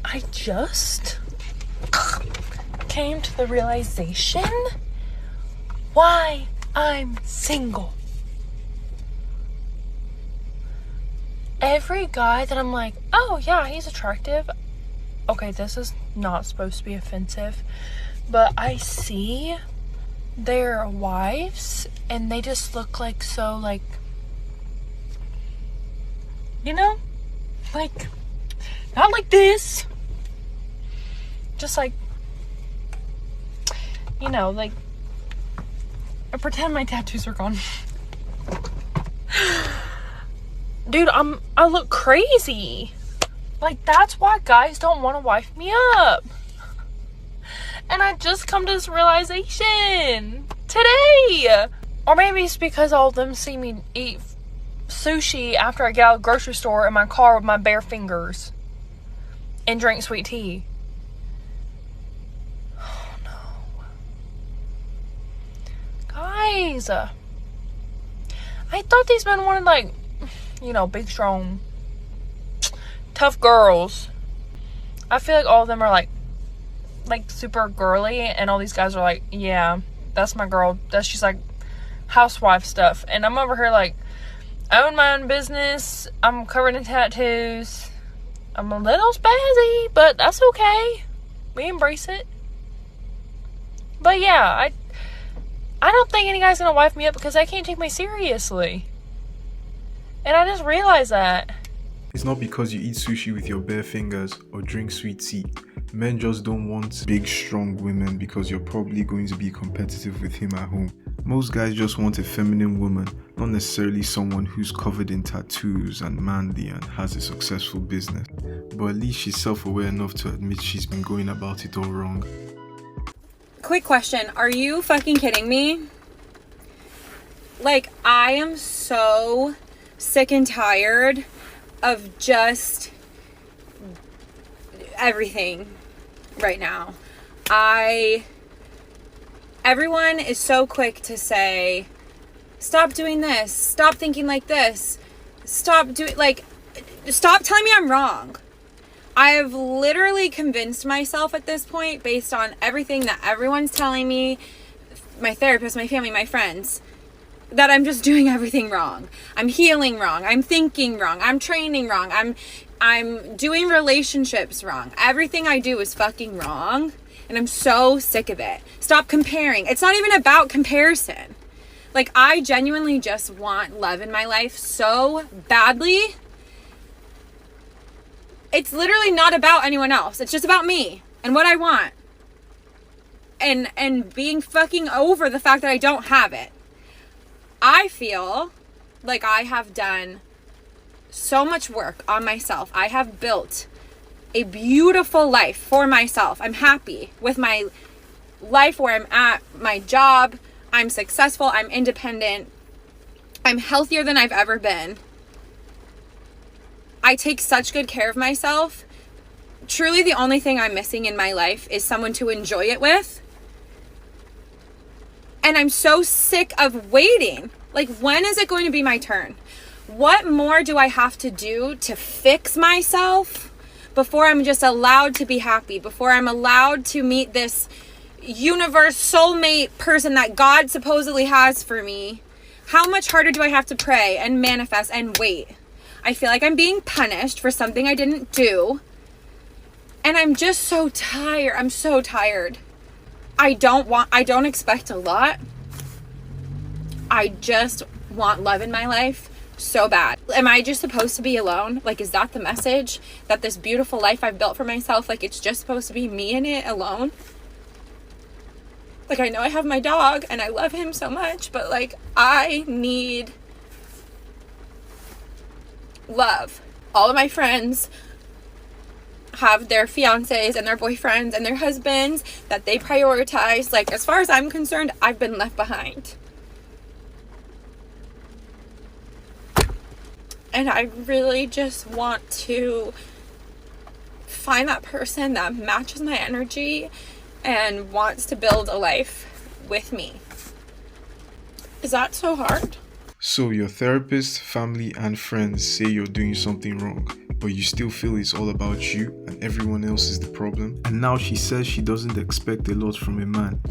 I just came to the realization why I'm single. Every guy that I'm like, oh yeah, he's attractive. Okay, this is not supposed to be offensive, but I see their wives and they just look like so, like, you know, like, not like this, just like, you know, like, I pretend my tattoos are gone. Dude, I look crazy. Like, that's why guys don't want to wife me up. And I just come to this realization today. Or maybe it's because all of them see me eat sushi after I get out of the grocery store in my car with my bare fingers and drink sweet tea. Oh no. Guys, I thought these men wanted, like, you know, big, strong, tough girls. I feel like all of them are like super girly, and all these guys are like, yeah, that's my girl. That's just like housewife stuff. And I'm over here like, I own my own business. I'm covered in tattoos. I'm a little spazzy, but that's okay. We embrace it. But yeah, I don't think any guy's gonna wife me up because they can't take me seriously. And I just realized that. It's not because you eat sushi with your bare fingers or drink sweet tea. Men just don't want big, strong women because you're probably going to be competitive with him at home. Most guys just want a feminine woman, not necessarily someone who's covered in tattoos and manly and has a successful business. But at least she's self-aware enough to admit she's been going about it all wrong. Quick question, are you fucking kidding me? Like, I am so sick and tired of just everything right now. Everyone is so quick to say, stop doing this, stop thinking like this, stop telling me I'm wrong. I've literally convinced myself at this point, based on everything that everyone's telling me, my therapist, my family, my friends, that I'm just doing everything wrong. I'm healing wrong. I'm thinking wrong. I'm training wrong. I'm doing relationships wrong. Everything I do is fucking wrong. And I'm so sick of it. Stop comparing. It's not even about comparison. Like, I genuinely just want love in my life so badly. It's literally not about anyone else. It's just about me and what I want. And being fucking over the fact that I don't have it. I feel like I have done so much work on myself. I have built a beautiful life for myself. I'm happy with my life where I'm at, my job. I'm successful. I'm independent. I'm healthier than I've ever been. I take such good care of myself. Truly, the only thing I'm missing in my life is someone to enjoy it with. And I'm so sick of waiting. Like, when is it going to be my turn? What more do I have to do to fix myself before I'm just allowed to be happy? Before I'm allowed to meet this universe soulmate person that God supposedly has for me? How much harder do I have to pray and manifest and wait? I feel like I'm being punished for something I didn't do. And I'm just so tired. I'm so tired. I don't expect a lot. I just want love in my life so bad. Am I just supposed to be alone? Like, is that the message? That this beautiful life I've built for myself, like, it's just supposed to be me in it alone? Like, I know I have my dog and I love him so much, but like, I need love. All of my friends have their fiancés and their boyfriends and their husbands that they prioritize. Like, as far as I'm concerned, I've been left behind. And I really just want to find that person that matches my energy and wants to build a life with me. Is that so hard? So your therapist, family, and friends say you're doing something wrong. but you still feel it's all about you and everyone else is the problem. And now she says she doesn't expect a lot from a man.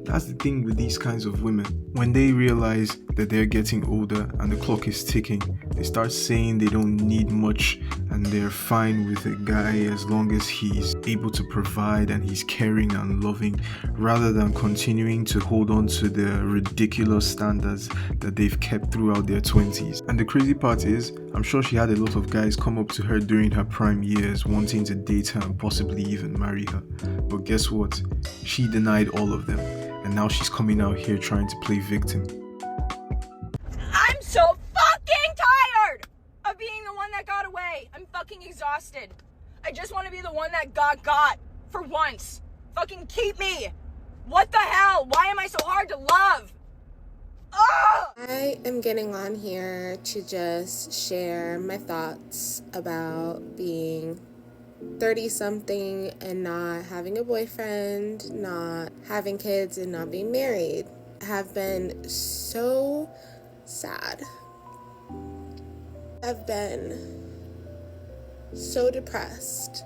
That's the thing with these kinds of women. When they realize that they're getting older and the clock is ticking, they start saying they don't need much and they're fine with a guy as long as he's able to provide and he's caring and loving, rather than continuing to hold on to the ridiculous standards that they've kept throughout their 20s. And the crazy part is, I'm sure she had a lot of guys come up to her during her prime years wanting to date her and possibly even marry her. But guess what? She denied all of them. And now she's coming out here trying to play victim. I'm so fucking tired of being the one that got away. I'm fucking exhausted. I just want to be the one that got for once. Fucking keep me. What the hell? Why am I so hard to love? Ugh! I am getting on here to just share my thoughts about being 30-something and not having a boyfriend, not having kids, and not being married. I have been so sad. I've been so depressed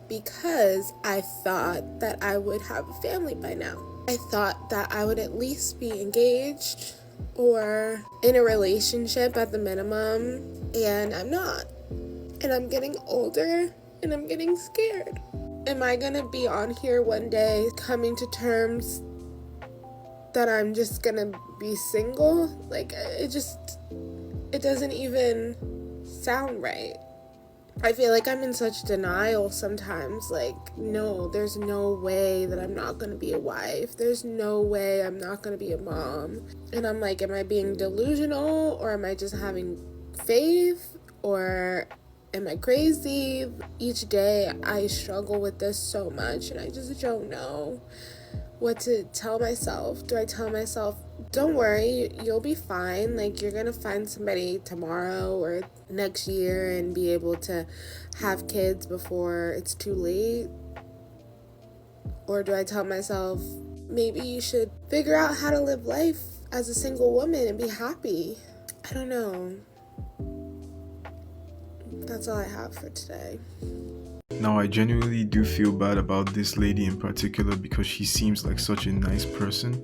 because I thought that I would have a family by now. I thought that I would at least be engaged or in a relationship at the minimum, and I'm not. And I'm getting older. And I'm getting scared. Am I gonna be on here one day coming to terms that I'm just gonna be single? Like, it doesn't even sound right. I feel like I'm in such denial sometimes. Like, no, there's no way that I'm not gonna be a wife. There's no way I'm not gonna be a mom. And I'm like, am I being delusional, or am I just having faith, or am I crazy? Each day I struggle with this so much, and I just don't know what to tell myself. Do I tell myself, don't worry, you'll be fine, like you're gonna find somebody tomorrow or next year and be able to have kids before it's too late? Or do I tell myself, maybe you should figure out how to live life as a single woman and be happy? I don't know. That's all I have for today. Now, I genuinely do feel bad about this lady in particular because she seems like such a nice person.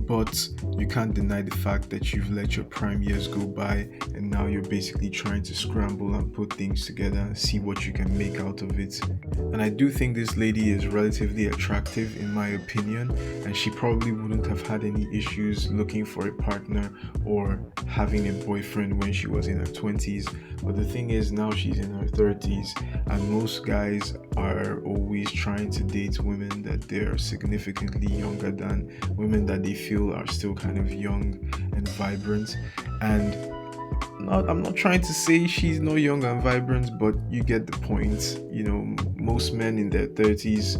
But you can't deny the fact that you've let your prime years go by and now you're basically trying to scramble and put things together and see what you can make out of it. And I do think this lady is relatively attractive in my opinion, and she probably wouldn't have had any issues looking for a partner or having a boyfriend when she was in her 20s. But the thing is, now she's in her 30s, and most guys are always trying to date women that they're significantly younger than, women that they feel are still kind of young and vibrant. And I'm not trying to say she's not young and vibrant, but you get the point. You know, most men in their 30s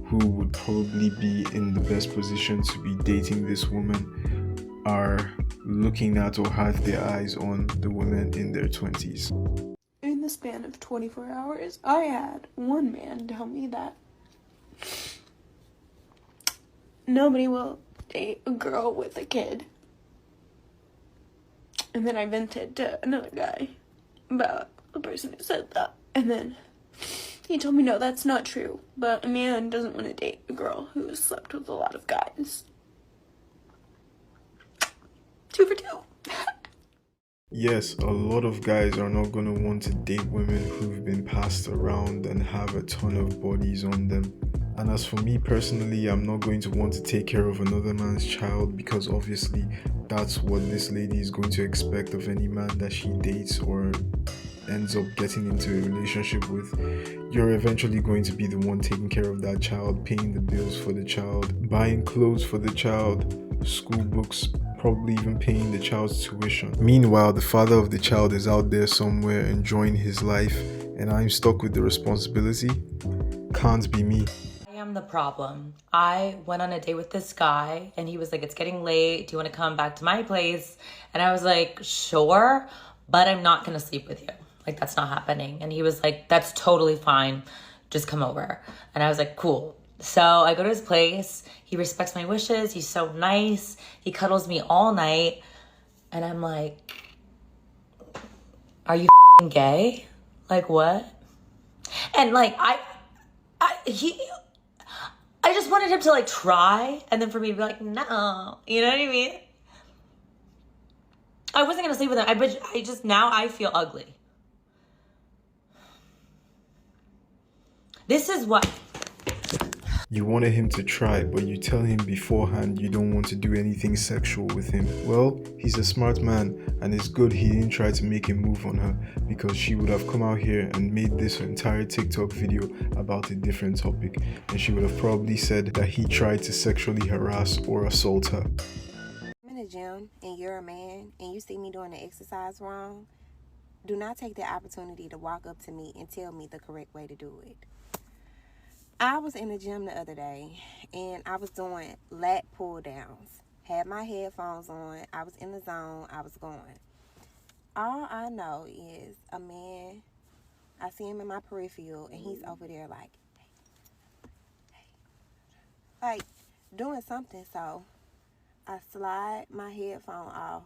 who would probably be in the best position to be dating this woman are looking at or have their eyes on the women in their 20s. In the span of 24 hours, I had one man tell me that nobody will date a girl with a kid. And then I vented to another guy about the person who said that. And then he told me, no, that's not true. But a man doesn't want to date a girl who has slept with a lot of guys. 2 for 2. Yes, a lot of guys are not going to want to date women who've been passed around and have a ton of bodies on them. And as for me personally, I'm not going to want to take care of another man's child, because obviously that's what this lady is going to expect of any man that she dates or ends up getting into a relationship with. You're eventually going to be the one taking care of that child, paying the bills for the child, buying clothes for the child, school books, probably even paying the child's tuition. Meanwhile, the father of the child is out there somewhere enjoying his life, and I'm stuck with the responsibility. Can't be me. I am the problem. I went on a date with this guy and he was like, it's getting late. Do you want to come back to my place? And I was like, sure, but I'm not going to sleep with you. Like, that's not happening. And he was like, that's totally fine. Just come over. And I was like, cool. So I go to his place. He respects my wishes. He's so nice. He cuddles me all night. And I'm like, are you gay? Like, what? And like, I just wanted him to like try, and then for me to be like, no, you know what I mean? I wasn't gonna sleep with him. I just, now I feel ugly. This is what. You wanted him to try, but you tell him beforehand you don't want to do anything sexual with him. Well, he's a smart man, and it's good he didn't try to make a move on her, because she would have come out here and made this entire TikTok video about a different topic, and she would have probably said that he tried to sexually harass or assault her. I'm in the gym and you're a man and you see me doing the exercise wrong, do not take the opportunity to walk up to me and tell me the correct way to do it. I was in the gym the other day and I was doing lat pull downs. Had my headphones on. I was in the zone. I was going. All I know is a man, I see him in my peripheral and he's over there like, hey, like doing something. So I slide my headphone off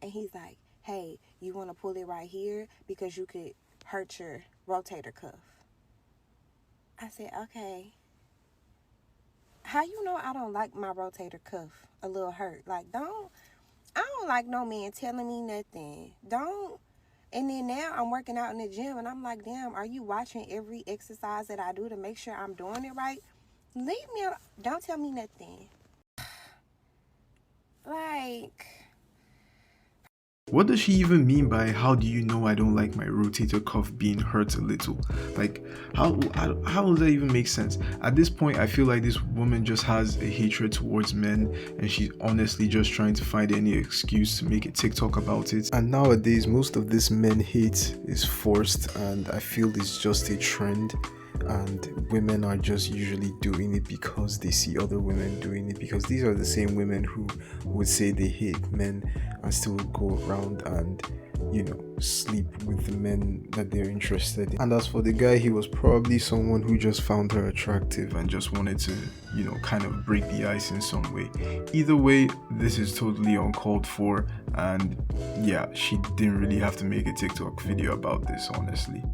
and he's like, hey, you want to pull it right here because you could hurt your rotator cuff. I said, okay. How you know I don't like my rotator cuff a little hurt? Like, I don't like no man telling me nothing. Don't. And then now I'm working out in the gym and I'm like, damn, are you watching every exercise that I do to make sure I'm doing it right? Leave me alone. Don't tell me nothing. Like... What does she even mean by how do you know I don't like my rotator cuff being hurt a little? Like, how does that even make sense? At this point, I feel like this woman just has a hatred towards men and she's honestly just trying to find any excuse to make a TikTok about it. And nowadays, most of this men hate is forced, and I feel it's just a trend. And women are just usually doing it because they see other women doing it, because these are the same women who would say they hate men and still go around and, you know, sleep with the men that they're interested in. And as for the guy, he was probably someone who just found her attractive and just wanted to, you know, kind of break the ice in some way. Either way, this is totally uncalled for, and yeah, she didn't really have to make a TikTok video about this, honestly.